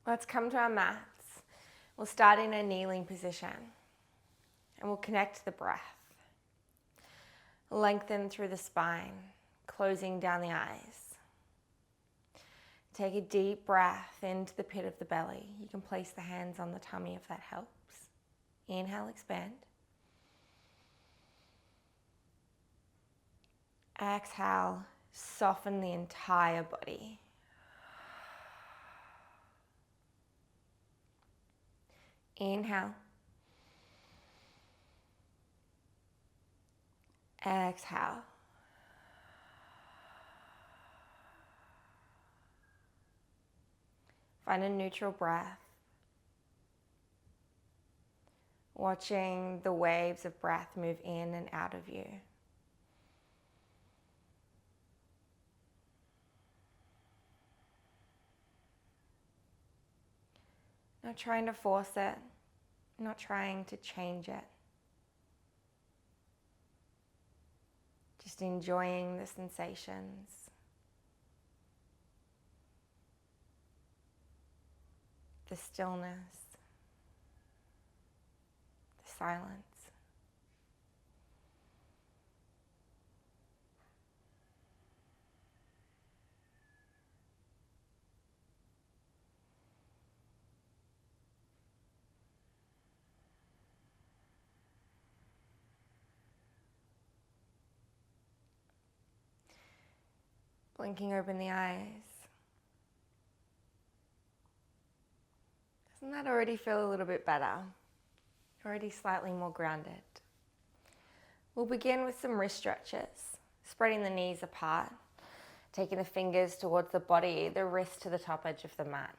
Let's come to our mats. We'll start in a kneeling position and we'll connect the breath. Lengthen through the spine, closing down the eyes. Take a deep breath into the pit of the belly. You can place the hands on the tummy if that helps. Inhale, expand. Exhale, soften the entire body. Inhale. Exhale. Find a neutral breath. Watching the waves of breath move in and out of you. Not trying to force it, not trying to change it. Just enjoying the sensations. The stillness. The silence. Blinking open the eyes. Doesn't that already feel a little bit better? Already slightly more grounded. We'll begin with some wrist stretches, spreading the knees apart, taking the fingers towards the body, the wrist to the top edge of the mat,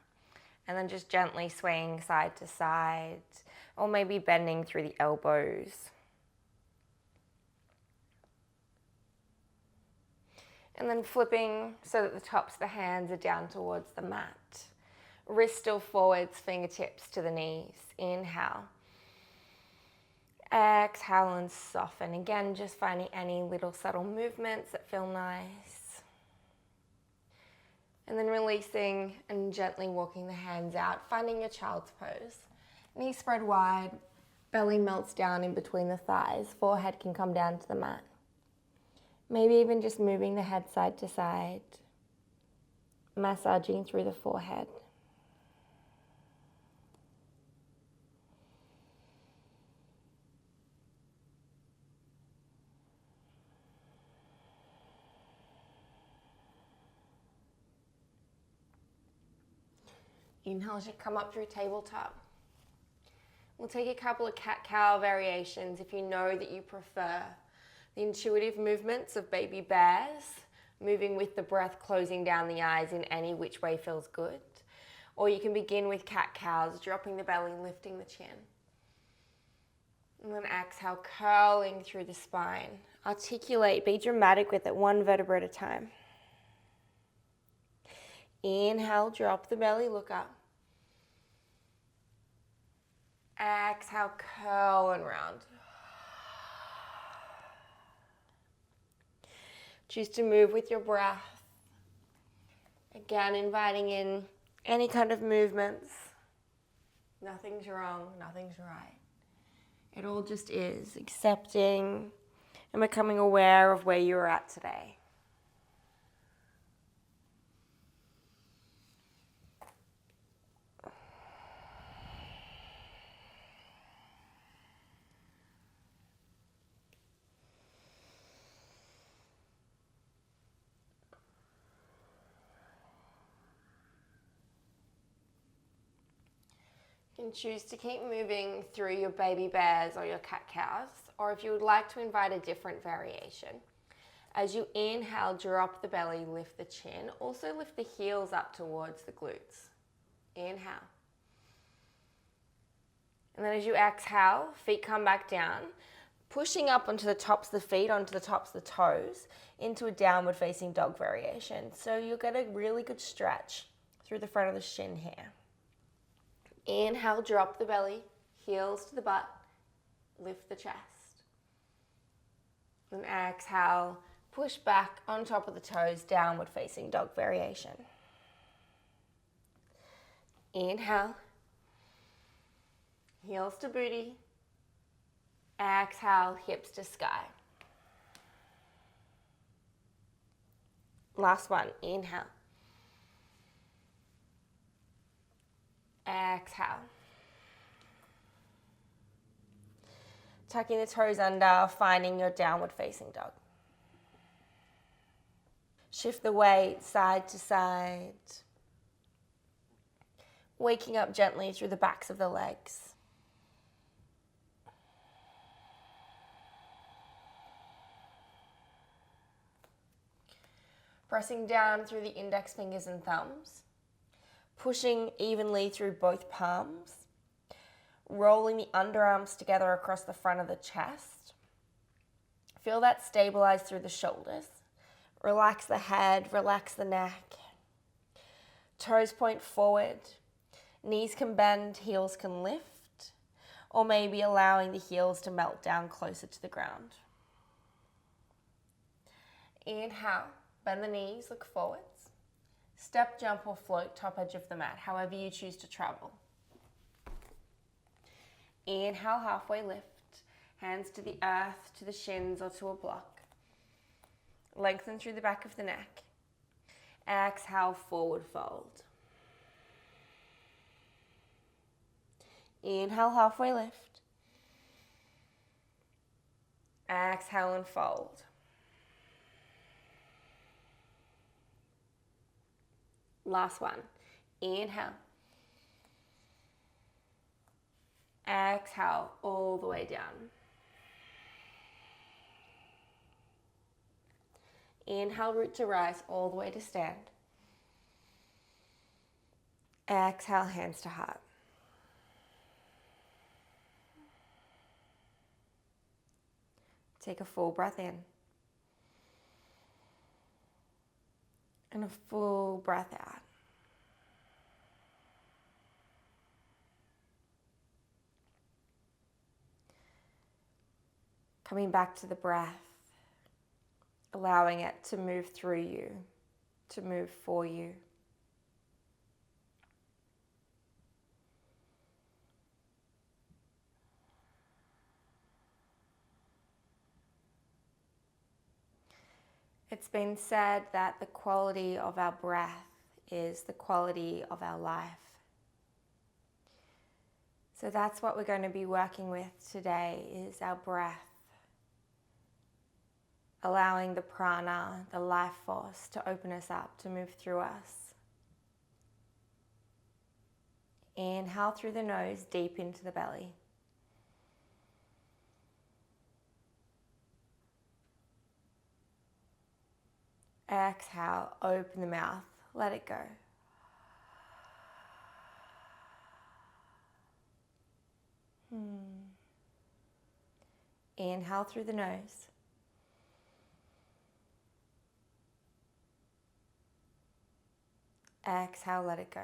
and then just gently swaying side to side, or maybe bending through the elbows. And then flipping so that the tops of the hands are down towards the mat. Wrists still forwards, fingertips to the knees. Inhale. Exhale and soften. Again, just finding any little subtle movements that feel nice. And then releasing and gently walking the hands out, finding your child's pose. Knees spread wide, belly melts down in between the thighs, forehead can come down to the mat. Maybe even just moving the head side to side, massaging through the forehead. Inhale as you come up through tabletop. We'll take a couple of cat-cow variations if you know that you prefer the intuitive movements of baby bears, moving with the breath, closing down the eyes in any which way feels good. Or you can begin with cat-cows, dropping the belly, lifting the chin. And then exhale, curling through the spine. Articulate, be dramatic with it, one vertebra at a time. Inhale, drop the belly, look up. Exhale, curl and round. Choose to move with your breath. Again, inviting in any kind of movements. Nothing's wrong, nothing's right. It all just is, accepting and becoming aware of where you're at today. You can choose to keep moving through your baby bears or your cat-cows, or if you would like to invite a different variation. As you inhale, drop the belly, lift the chin. Also lift the heels up towards the glutes. Inhale. And then as you exhale, feet come back down, pushing up onto the tops of the feet, onto the tops of the toes, into a downward facing dog variation. So you'll get a really good stretch through the front of the shin here. Inhale, drop the belly, heels to the butt, lift the chest. And exhale, push back on top of the toes, downward facing dog variation. Inhale. Heels to booty. Exhale, hips to sky. Last one, inhale. Exhale. Tucking the toes under, finding your downward facing dog. Shift the weight side to side. Waking up gently through the backs of the legs. Pressing down through the index fingers and thumbs. Pushing evenly through both palms. Rolling the underarms together across the front of the chest. Feel that stabilize through the shoulders. Relax the head, relax the neck. Toes point forward. Knees can bend, heels can lift. Or maybe allowing the heels to melt down closer to the ground. Inhale, bend the knees, look forwards. Step, jump or float top edge of the mat, however you choose to travel. Inhale, halfway lift. Hands to the earth, to the shins or to a block. Lengthen through the back of the neck. Exhale, forward fold. Inhale, halfway lift. Exhale and fold. Last one. Inhale. Exhale all the way down. Inhale, root to rise all the way to stand. Exhale, hands to heart. Take a full breath in. And a full breath out. Coming back to the breath, allowing it to move through you, to move for you. It's been said that the quality of our breath is the quality of our life. So that's what we're going to be working with today, is our breath. Allowing the prana, the life force, to open us up, to move through us. Inhale through the nose, deep into the belly. Exhale, open the mouth, let it go. Inhale through the nose. Exhale, let it go.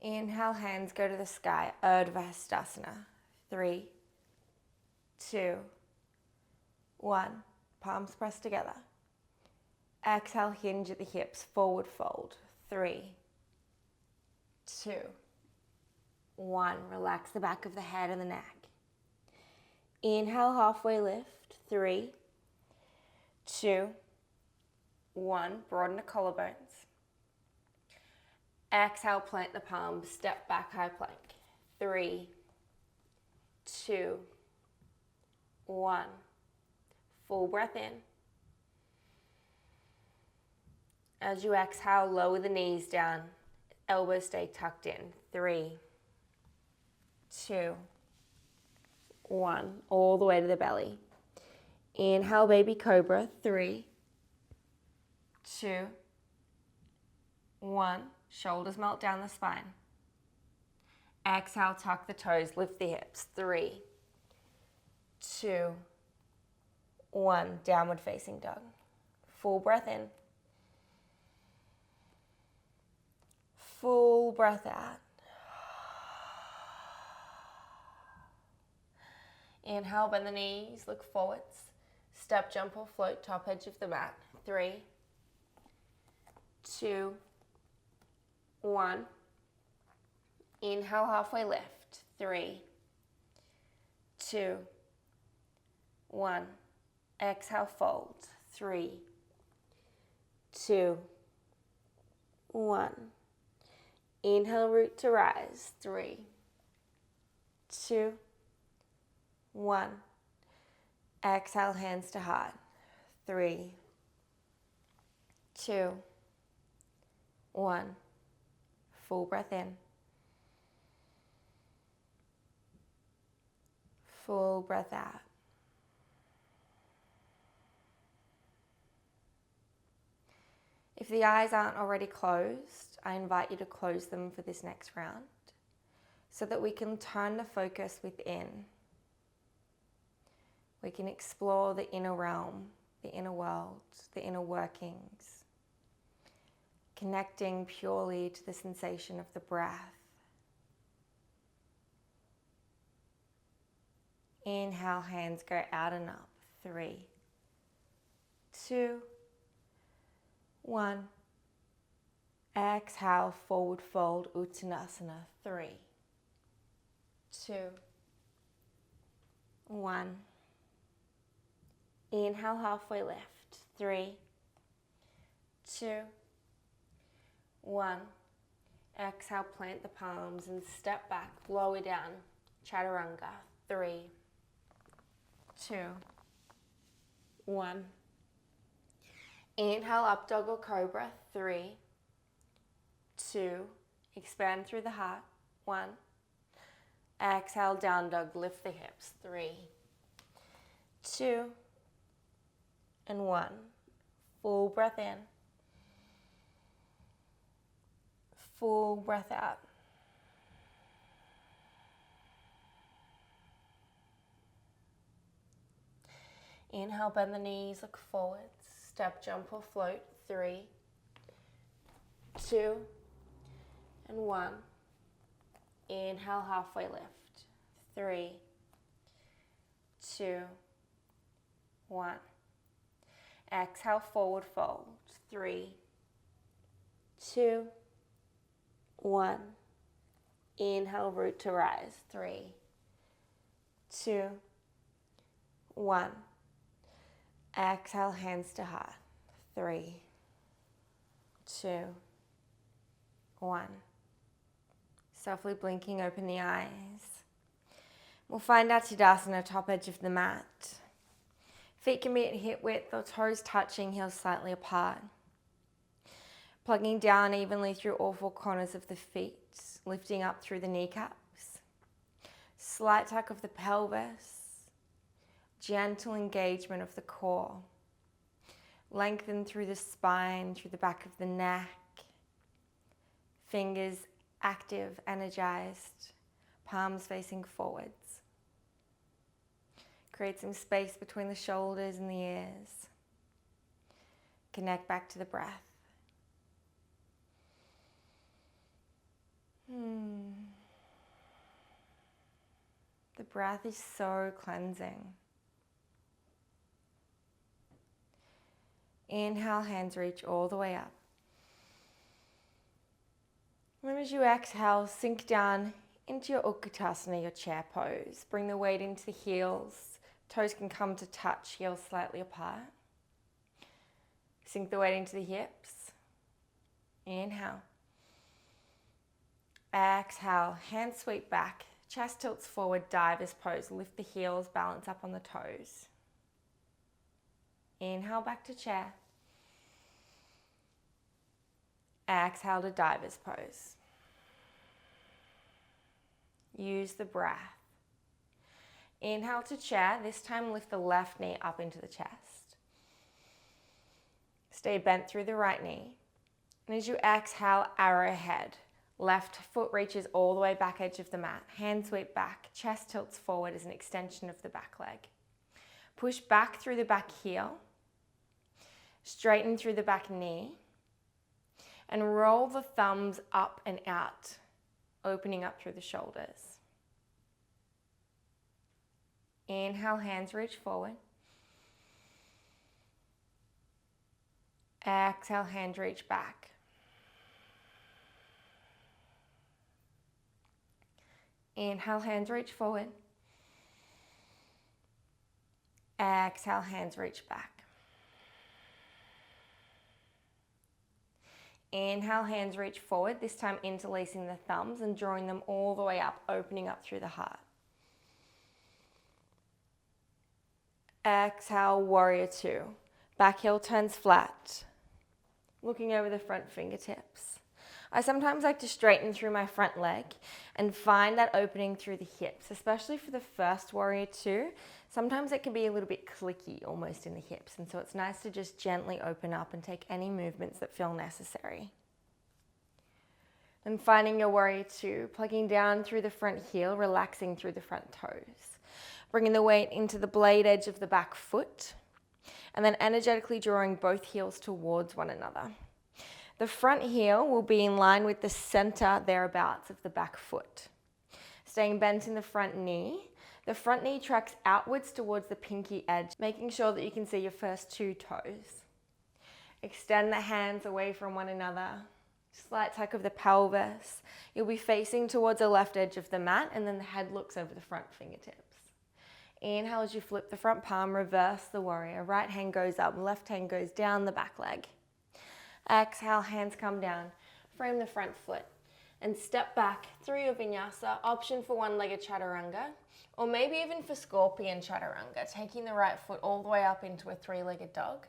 Inhale, hands go to the sky, Urdhva Hastasana. 3, 2, 1. Palms pressed together. Exhale, hinge at the hips, forward fold. 3, 2, 1. Relax the back of the head and the neck. Inhale, halfway lift. 3, 2, 1. Broaden the collarbones. Exhale, plant the palms, step back, high plank. 3, 2, 1. Full breath in. As you exhale, lower the knees down. Elbows stay tucked in. 3, 2, 1. All the way to the belly. Inhale, baby cobra. 3, 2, 1. Shoulders melt down the spine. Exhale, tuck the toes, lift the hips. 3, 2, 1. Downward facing dog. Full breath in. Full breath out. Inhale, bend the knees, look forwards. Step, jump or float, top edge of the mat. 3, 2, 1. Inhale, halfway lift. 3, 2, 1. Exhale, fold. 3, 2, 1. Inhale, root to rise. 3, 2, 1. Exhale, hands to heart. 3, 2, 1. Full breath in. Full breath out. If the eyes aren't already closed, I invite you to close them for this next round so that we can turn the focus within. We can explore the inner realm, the inner world, the inner workings, connecting purely to the sensation of the breath. Inhale, hands go out and up. 3, 2, 1. Exhale, forward fold, Uttanasana. 3, 2, 1. Inhale, halfway lift. 3, 2, 1. Exhale, plant the palms and step back, lower down. Chaturanga. 3, 2, 1. Inhale, up dog or cobra. 3, 2. Expand through the heart. 1. Exhale, down dog. Lift the hips. 3, 2, and 1. Full breath in. Full breath out. Inhale, bend the knees, look forwards. Step, jump or float. 3, 2, and 1. Inhale, halfway lift. 3, 2, 1. Exhale, forward fold. 3, 2, 1. Inhale, root to rise. 3, 2, 1. Exhale, hands to heart. 3, 2, 1. Softly blinking, open the eyes. We'll find our Tadasana, top edge of the mat. Feet can be at hip width or toes touching, heels slightly apart. Plugging down evenly through all four corners of the feet, lifting up through the kneecaps. Slight tuck of the pelvis. Gentle engagement of the core. Lengthen through the spine, through the back of the neck. Fingers active, energized. Palms facing forwards. Create some space between the shoulders and the ears. Connect back to the breath. The breath is so cleansing. Inhale, hands reach all the way up. And as you exhale, sink down into your Utkatasana, your chair pose. Bring the weight into the heels. Toes can come to touch, heels slightly apart. Sink the weight into the hips. Inhale. Exhale, hands sweep back. Chest tilts forward, diver's pose. Lift the heels, balance up on the toes. Inhale, back to chair. Exhale to diver's pose. Use the breath. Inhale to chair. This time lift the left knee up into the chest. Stay bent through the right knee. And as you exhale, arrowhead. Left foot reaches all the way back edge of the mat. Hand sweep back. Chest tilts forward as an extension of the back leg. Push back through the back heel. Straighten through the back knee. And roll the thumbs up and out, opening up through the shoulders. Inhale, hands reach forward. Exhale, hands reach back. Inhale, hands reach forward. Exhale, hands reach back. Inhale, hands reach forward, this time interlacing the thumbs and drawing them all the way up, opening up through the heart. Exhale, warrior two. Back heel turns flat, looking over the front fingertips. I sometimes like to straighten through my front leg and find that opening through the hips, especially for the first warrior two. Sometimes it can be a little bit clicky almost in the hips, and so it's nice to just gently open up and take any movements that feel necessary. And finding your warrior two, plugging down through the front heel, relaxing through the front toes. Bringing the weight into the blade edge of the back foot, and then energetically drawing both heels towards one another. The front heel will be in line with the center thereabouts of the back foot. Staying bent in the front knee tracks outwards towards the pinky edge, making sure that you can see your first two toes. Extend the hands away from one another. Slight tuck of the pelvis. You'll be facing towards the left edge of the mat, and then the head looks over the front fingertips. Inhale as you flip the front palm, reverse the warrior. Right hand goes up, left hand goes down the back leg. Exhale, hands come down. Frame the front foot and step back through your vinyasa. Option for one-legged chaturanga, or maybe even for scorpion chaturanga, taking the right foot all the way up into a three-legged dog.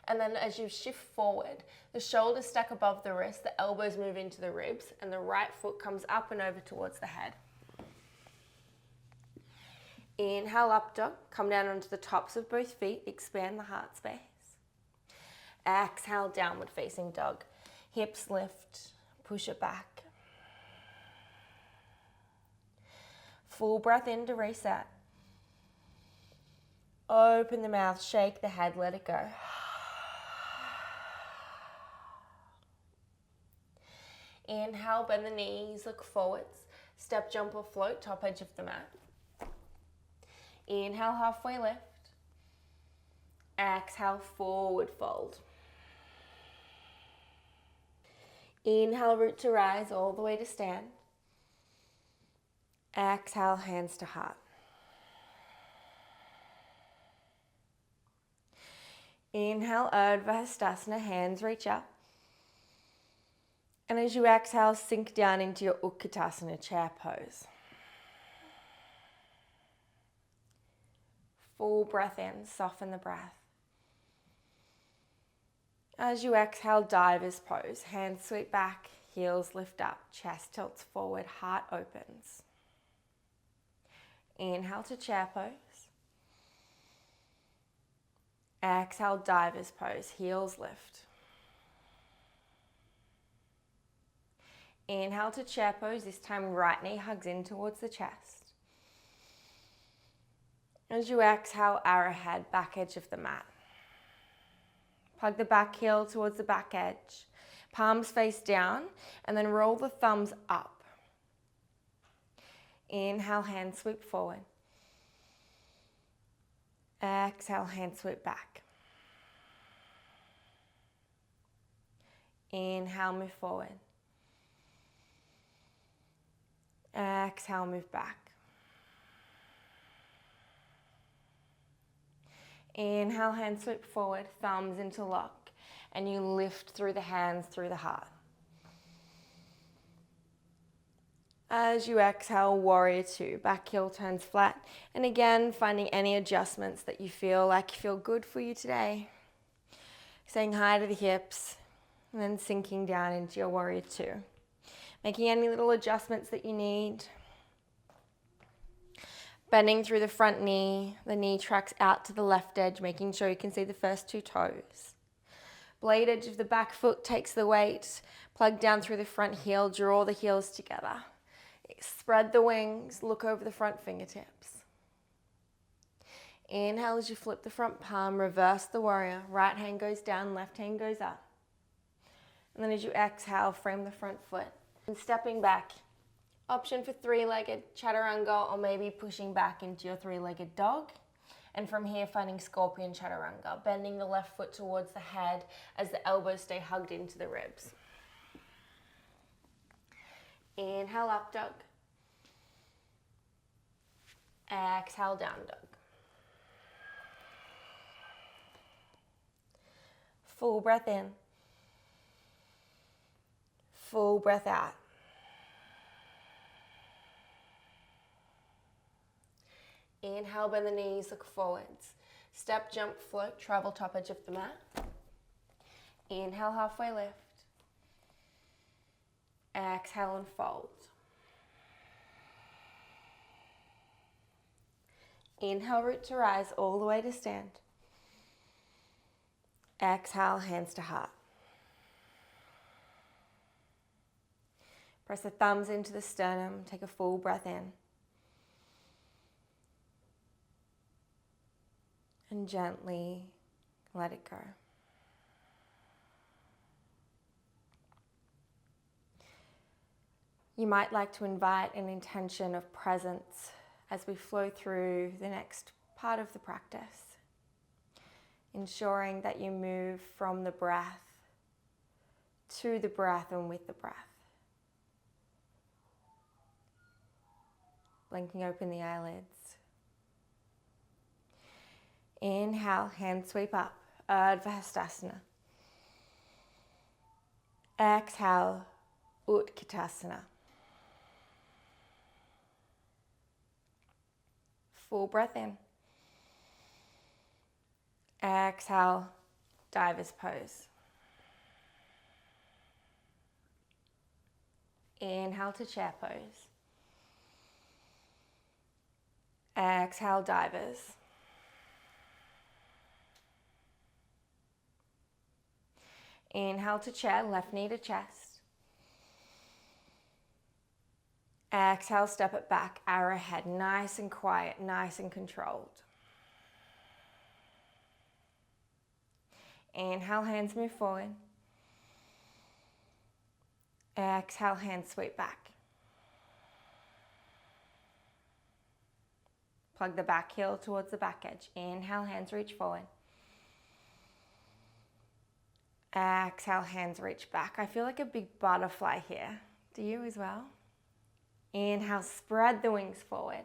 And then as you shift forward, the shoulders stack above the wrist, the elbows move into the ribs, and the right foot comes up and over towards the head. Inhale, up dog. Come down onto the tops of both feet. Expand the heart space. Exhale, downward facing dog. Hips lift, push it back. Full breath in to reset. Open the mouth, shake the head, let it go. Inhale, bend the knees, look forwards. Step, jump or float, top edge of the mat. Inhale, halfway lift. Exhale, forward fold. Inhale, root to rise all the way to stand. Exhale, hands to heart. Inhale, Urdhva Hastasana, hands reach up. And as you exhale, sink down into your Utkatasana, chair pose. Full breath in, soften the breath. As you exhale, divers pose. Hands sweep back, heels lift up, chest tilts forward, heart opens. Inhale to chair pose. Exhale, divers pose, heels lift. Inhale to chair pose, this time right knee hugs in towards the chest. As you exhale, arrowhead, back edge of the mat. Plug the back heel towards the back edge. Palms face down, and then roll the thumbs up. Inhale, hand sweep forward. Exhale, hand sweep back. Inhale, move forward. Exhale, move back. Inhale, hand sweep forward, thumbs into lock, and you lift through the hands, through the heart. As you exhale, warrior two, back heel turns flat, and again, finding any adjustments that you feel good for you today. Saying hi to the hips, and then sinking down into your warrior two. Making any little adjustments that you need. Bending through the front knee, the knee tracks out to the left edge, making sure you can see the first two toes. Blade edge of the back foot takes the weight, plug down through the front heel, draw the heels together. Spread the wings, look over the front fingertips. Inhale as you flip the front palm, reverse the warrior. Right hand goes down, left hand goes up. And then as you exhale, frame the front foot. And stepping back, option for three-legged chaturanga, or maybe pushing back into your three-legged dog. And from here, finding Scorpion Chaturanga, bending the left foot towards the head as the elbows stay hugged into the ribs. Inhale, up dog. Exhale, down dog. Full breath in. Full breath out. Inhale, bend the knees, look forwards. Step, jump, float, travel top edge of the mat. Inhale, halfway lift. Exhale and fold. Inhale, root to rise all the way to stand. Exhale, hands to heart. Press the thumbs into the sternum, take a full breath in. And gently let it go. You might like to invite an intention of presence as we flow through the next part of the practice, ensuring that you move from the breath to the breath and with the breath. Blinking open the eyelids. Inhale, hand sweep up, Urdhva. Exhale, Utkatasana. Full breath in. Exhale, Diver's Pose. Inhale to chair pose. Exhale, Divers. Inhale to chair, left knee to chest. Exhale, step it back, arrowhead, nice and quiet, nice and controlled. Inhale, hands move forward. Exhale, hands sweep back. Plug the back heel towards the back edge. Inhale, hands reach forward. Exhale, hands reach back. I feel like a big butterfly here. Do you as well? Inhale, spread the wings forward.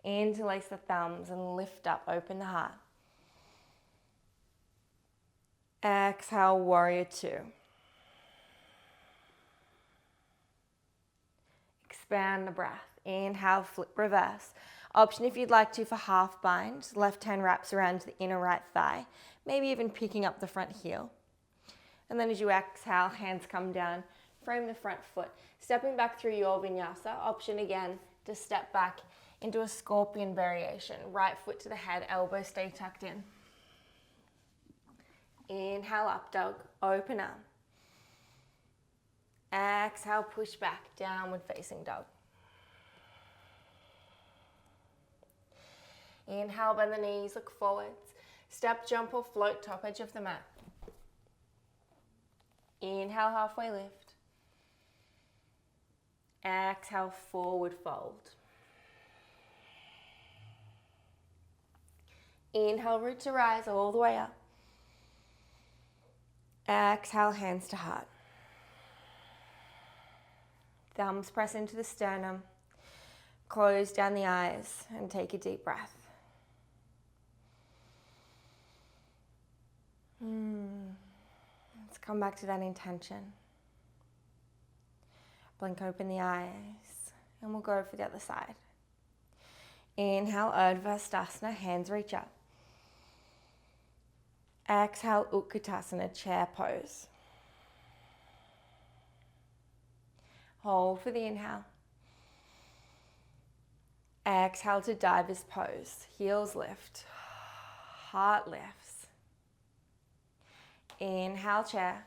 Interlace the thumbs and lift up, open the heart. Exhale, warrior two. Expand the breath. Inhale, flip reverse. Option if you'd like to for half bind. Left hand wraps around the inner right thigh, maybe even picking up the front heel. And then as you exhale, hands come down, frame the front foot. Stepping back through your vinyasa, option again to step back into a scorpion variation. Right foot to the head, elbows stay tucked in. Inhale, up dog, open arm. Exhale, push back, downward facing dog. Inhale, bend the knees, look forwards. Step, jump or float top edge of the mat. Inhale, halfway lift. Exhale, forward fold. Inhale, root to rise all the way up. Exhale, hands to heart. Thumbs press into the sternum. Close down the eyes and take a deep breath. Let's come back to that intention. Blink open the eyes and we'll go for the other side. Inhale, Urdhva, hands reach up. Exhale, Utkatasana, chair pose. Hold for the inhale. Exhale to Diver's Pose. Heels lift, heart lifts. Inhale, chair.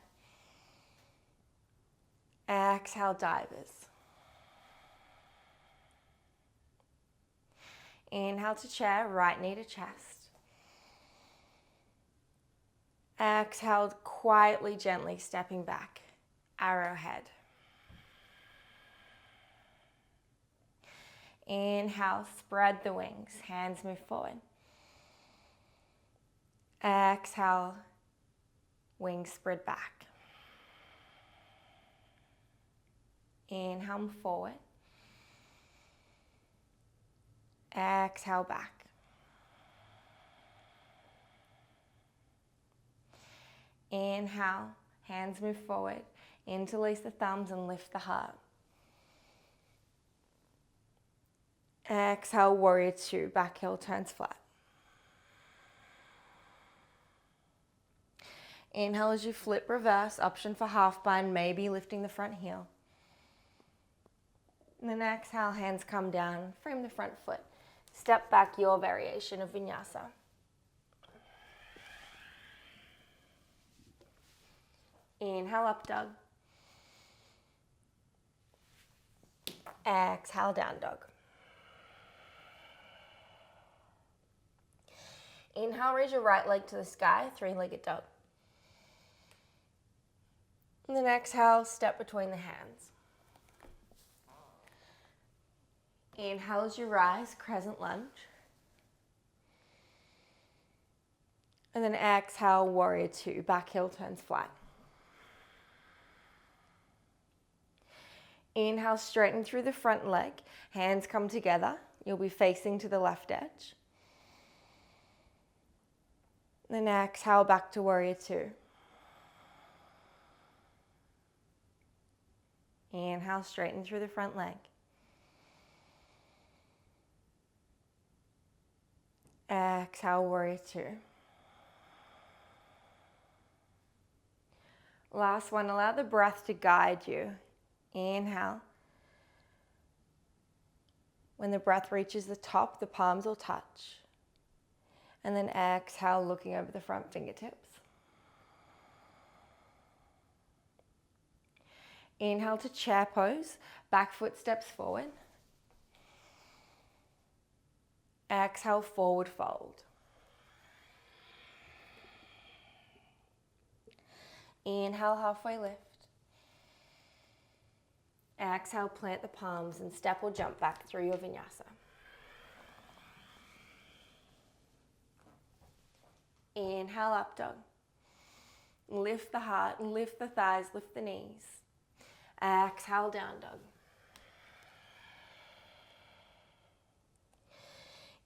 Exhale, Divers. Inhale to chair, right knee to chest. Exhale, quietly, gently stepping back, arrowhead. Inhale, spread the wings, hands move forward. Exhale, wings spread back. Inhale forward. Exhale back. Inhale, hands move forward. Interlace the thumbs and lift the heart. Exhale, warrior two, back heel turns flat. Inhale as you flip reverse, option for half bind, maybe lifting the front heel. And then exhale, hands come down, frame the front foot. Step back, your variation of vinyasa. Inhale, up dog. Exhale, down dog. Inhale, raise your right leg to the sky, three-legged dog. And then exhale, step between the hands. Inhale as you rise, crescent lunge. And then exhale, warrior two, back heel turns flat. Inhale, straighten through the front leg, hands come together. You'll be facing to the left edge. Then exhale, back to warrior two. Inhale, straighten through the front leg. Exhale, warrior two. Last one, allow the breath to guide you. Inhale. When the breath reaches the top, the palms will touch. And then exhale, looking over the front fingertips. Inhale to chair pose, back foot steps forward. Exhale, forward fold. Inhale, halfway lift. Exhale, plant the palms and step or jump back through your vinyasa. Inhale, up dog. Lift the heart, lift the thighs, lift the knees. Exhale, down dog.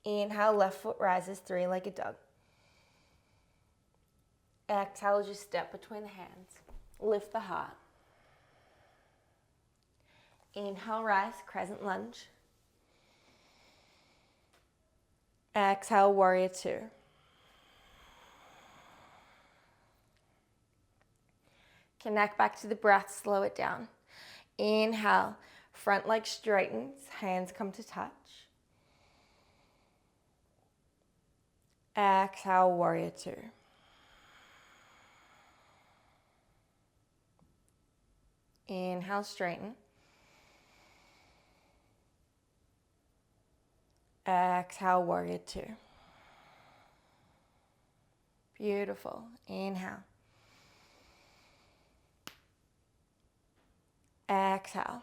Inhale, left foot rises, three-legged dog. Exhale as you step between the hands. Lift the heart. Inhale, rise, crescent lunge. Exhale, warrior two. Connect back to the breath, slow it down. Inhale, front leg straightens, hands come to touch. Exhale, warrior two. Inhale, straighten. Exhale, warrior two. Beautiful. Inhale. Exhale.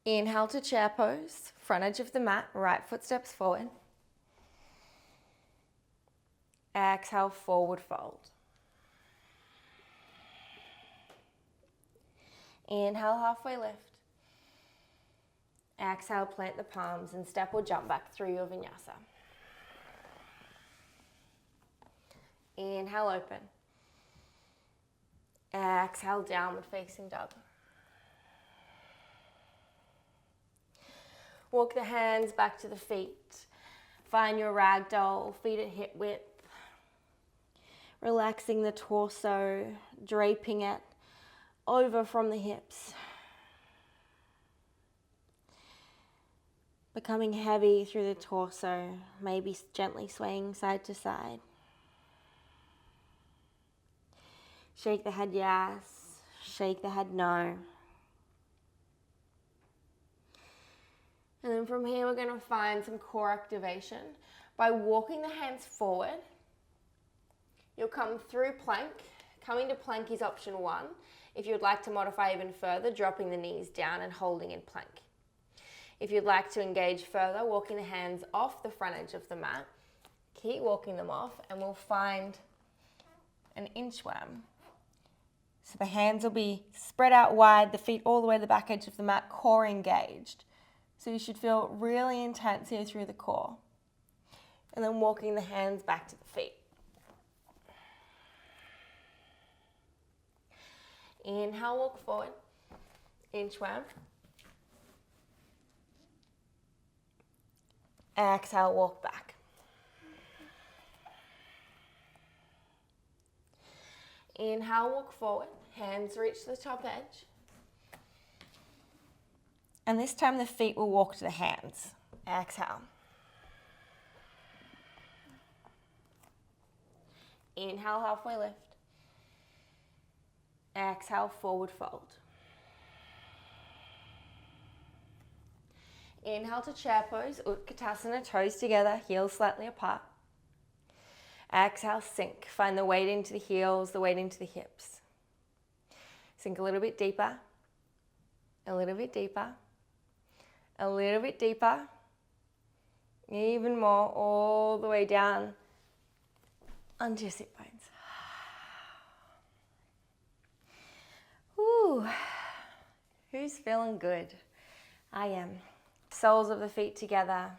Inhale to chair pose, front edge of the mat, right foot steps forward. Exhale, forward fold. Inhale, halfway lift. Exhale, plant the palms and step or jump back through your vinyasa. Inhale, open. Exhale, downward facing dog. Walk the hands back to the feet. Find your ragdoll, feet at hip width. Relaxing the torso, draping it over from the hips. Becoming heavy through the torso, maybe gently swaying side to side. Shake the head yes, shake the head no. And then from here, we're going to find some core activation. By walking the hands forward, you'll come through plank. Coming to plank is option one. If you would like to modify even further, dropping the knees down and holding in plank. If you'd like to engage further, walking the hands off the front edge of the mat, keep walking them off, and we'll find an inchworm. So the hands will be spread out wide, the feet all the way to the back edge of the mat, core engaged. So you should feel really intense here through the core. And then walking the hands back to the feet. Inhale, walk forward, inchworm. Exhale, walk back. Inhale, walk forward, hands reach to the top edge. And this time the feet will walk to the hands. Exhale. Inhale, halfway lift. Exhale, forward fold. Inhale to chair pose, Utkatasana, toes together, heels slightly apart. Exhale, sink. Find the weight into the heels, the weight into the hips. Sink a little bit deeper, a little bit deeper, a little bit deeper, even more, all the way down onto your sit bones. Ooh, who's feeling good? I am. Soles of the feet together.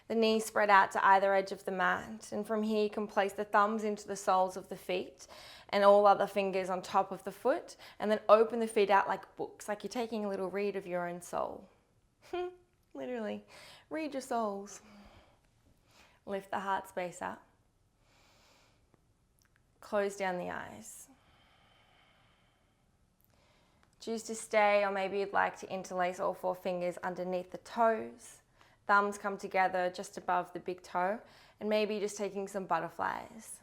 The knees spread out to either edge of the mat. And from here you can place the thumbs into the soles of the feet and all other fingers on top of the foot. And then open the feet out like books, like you're taking a little read of your own soul. Literally, read your souls. Lift the heart space up. Close down the eyes. Choose to stay, or maybe you'd like to interlace all four fingers underneath the toes. Thumbs come together just above the big toe, and maybe just taking some butterflies.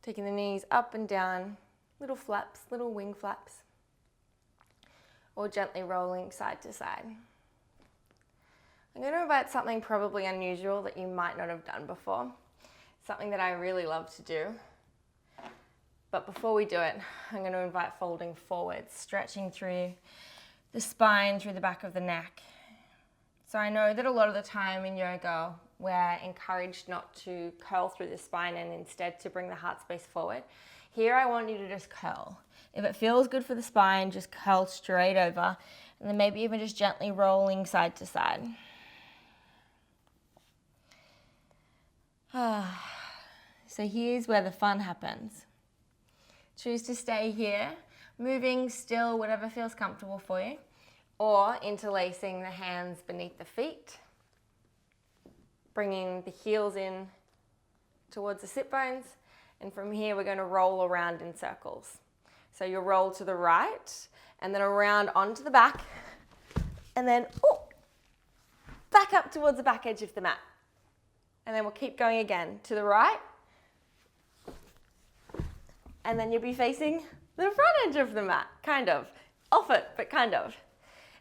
Taking the knees up and down, little flaps, little wing flaps, or gently rolling side to side. I'm going to invite something probably unusual that you might not have done before, something that I really love to do. But before we do it, I'm going to invite folding forward, stretching through the spine, through the back of the neck. So I know that a lot of the time in yoga, we're encouraged not to curl through the spine and instead to bring the heart space forward. Here, I want you to just curl. If it feels good for the spine, just curl straight over, and then maybe even just gently rolling side to side. So here's where the fun happens. Choose to stay here, moving still, whatever feels comfortable for you, or interlacing the hands beneath the feet, bringing the heels in towards the sit bones, and from here we're going to roll around in circles. So you'll roll to the right, and then around onto the back, and then back up towards the back edge of the mat. And then we'll keep going again, to the right, and then you'll be facing the front edge of the mat, kind of. Off it, but kind of.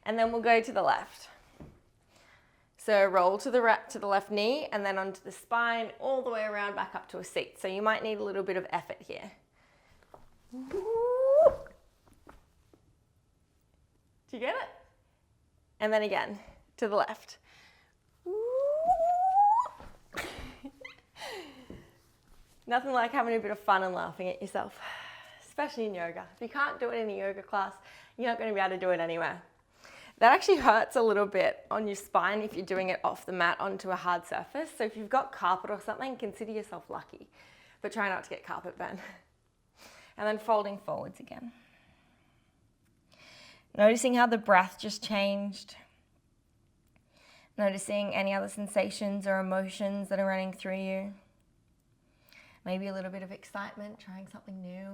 And then we'll go to the left. So roll to the right, to the left knee, and then onto the spine, all the way around back up to a seat. So you might need a little bit of effort here. Do you get it? And then again, to the left. Nothing like having a bit of fun and laughing at yourself, especially in yoga. If you can't do it in a yoga class, you're not going to be able to do it anywhere. That actually hurts a little bit on your spine if you're doing it off the mat onto a hard surface. So if you've got carpet or something, consider yourself lucky, but try not to get carpet burn. And then folding forwards again. Noticing how the breath just changed. Noticing any other sensations or emotions that are running through you. Maybe a little bit of excitement, trying something new.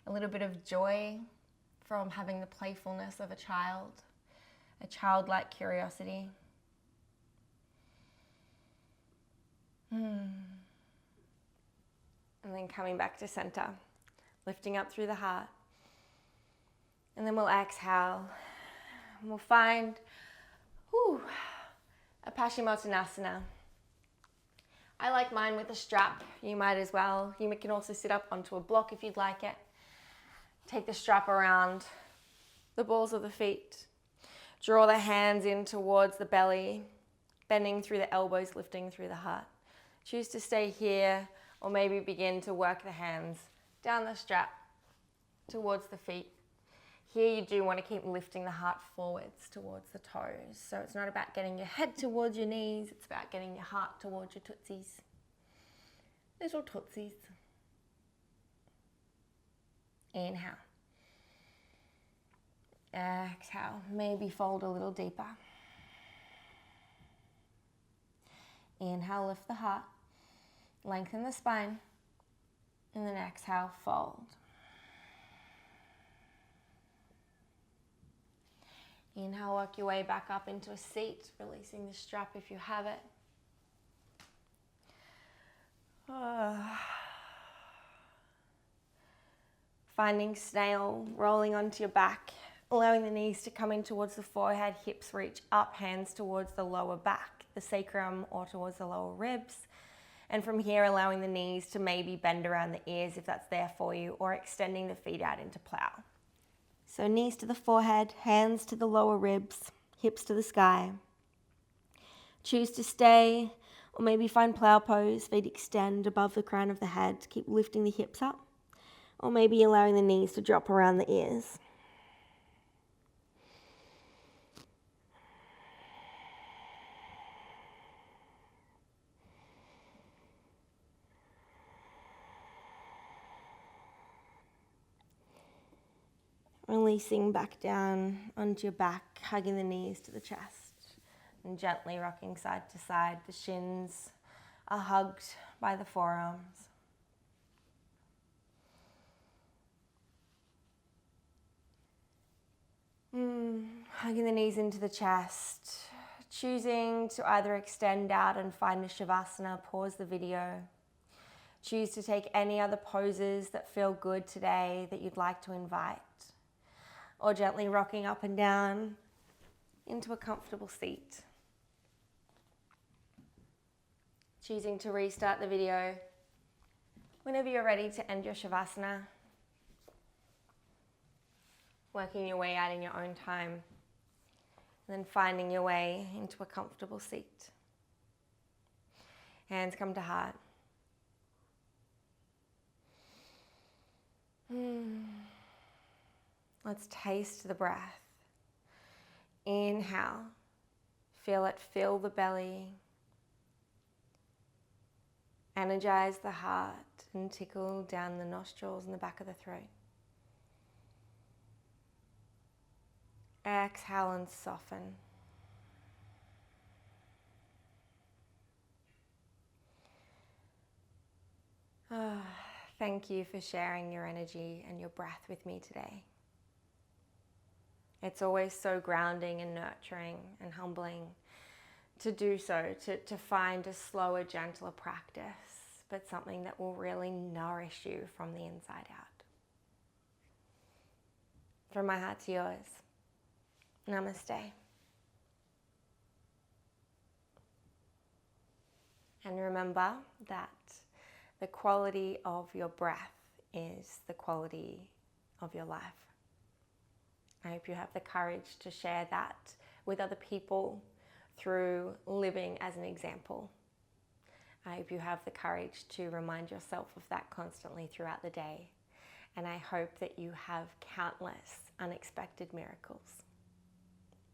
A little bit of joy from having the playfulness of a childlike curiosity. And then coming back to center, lifting up through the heart. And then we'll exhale. And we'll find a Paschimottanasana. I like mine with a strap. You might as well. You can also sit up onto a block if you'd like it. Take the strap around the balls of the feet. Draw the hands in towards the belly, bending through the elbows, lifting through the heart. Choose to stay here, or maybe begin to work the hands down the strap towards the feet. Here you do want to keep lifting the heart forwards towards the toes. So it's not about getting your head towards your knees, it's about getting your heart towards your tootsies. Little tootsies. Inhale. Exhale, maybe fold a little deeper. Inhale, lift the heart, lengthen the spine, and then exhale, fold. Inhale, work your way back up into a seat, releasing the strap if you have it. Finding snail, rolling onto your back, allowing the knees to come in towards the forehead, hips reach up, hands towards the lower back, the sacrum, or towards the lower ribs. And from here, allowing the knees to maybe bend around the ears if that's there for you, or extending the feet out into plow. So knees to the forehead, hands to the lower ribs, hips to the sky. Choose to stay, or maybe find plow pose, feet extend above the crown of the head, keep lifting the hips up, or maybe allowing the knees to drop around the ears. Releasing back down onto your back, hugging the knees to the chest, and gently rocking side to side. The shins are hugged by the forearms. Hugging the knees into the chest, choosing to either extend out and find a shavasana, pause the video. Choose to take any other poses that feel good today that you'd like to invite, or gently rocking up and down into a comfortable seat. Choosing to restart the video whenever you're ready to end your shavasana. Working your way out in your own time, and then finding your way into a comfortable seat. Hands come to heart. Let's taste the breath. Inhale, feel it fill the belly. Energize the heart and tickle down the nostrils and the back of the throat. Exhale and soften. Thank you for sharing your energy and your breath with me today. It's always so grounding and nurturing and humbling to do so, to find a slower, gentler practice, but something that will really nourish you from the inside out. From my heart to yours, namaste. And remember that the quality of your breath is the quality of your life. I hope you have the courage to share that with other people through living as an example. I hope you have the courage to remind yourself of that constantly throughout the day. And I hope that you have countless unexpected miracles.